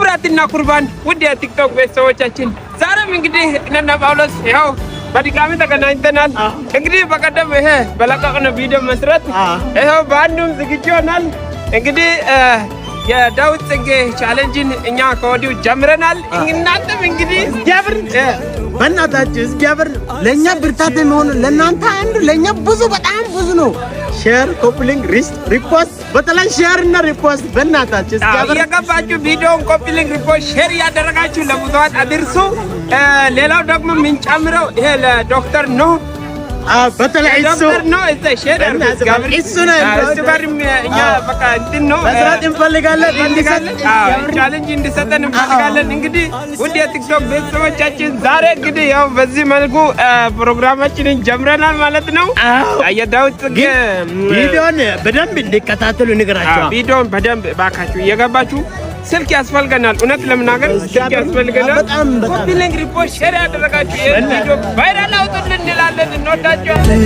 ኩራትና ኩርባን ውድ የቲክቶክ ቤተሰቦቻችን ዛሬም እንግዲህ እነና ጳውሎስ ያው በድጋሚ ተገናኝተናል። እንግዲህ በቀደም ይሄ በለቀቅነው ቪዲዮ መሰረት ይሄው በአንዱም ዝግጁ ሆናል። እንግዲህ የዳዊት ጽጌ ቻሌንጅን እኛ ከወዲሁ ጀምረናል። እናንተም እንግዲህ እግዚአብሔር በእናታችሁ እግዚአብሔር ለኛ ብርታት የሚሆን ለእናንተ አንድ ለኛ ብዙ በጣም ብዙ ነው። ሼር ኮፕሊንግ ሪፖስት በተለይ ሼር እና ሪፖስት በእናታችሁ እግዚአብሔር የገባችሁ ቪዲዮን ኮፕሊንግ ሪፖስት ሼር ያደረጋችሁ ለብዙዎች አድርሱ። ሌላው ደግሞ ምን ጨምረው ይሄ ለዶክተር ነው በተለይ ዶክተር ነው እዛ ሼር ያደርጋችሁ እሱ ነው እኛ በቃ እንትን ነው መስራት እንፈልጋለን ቻሌንጅ እንድሰጠን እንፈልጋለን። እንግዲህ ውድ የቲክቶክ ቤተሰቦቻችን ዛሬ እንግዲህ ያው በዚህ መልኩ ፕሮግራማችንን ጀምረናል ማለት ነው። የዳዊት ጽጌ ቪዲዮን በደንብ እንድትከታተሉ ንገራችሁ። ቪዲዮን በደንብ ባካችሁ እየገባችሁ ስልክ ያስፈልገናል። እውነት ለምናገር ስልክ ያስፈልገናል። ኮፒሊንግ ሪፖርት ሼር ያደረጋችሁ ይሄን ቪዲዮ ቫይራል አውጡልን እንላለን። እንወዳችኋለን።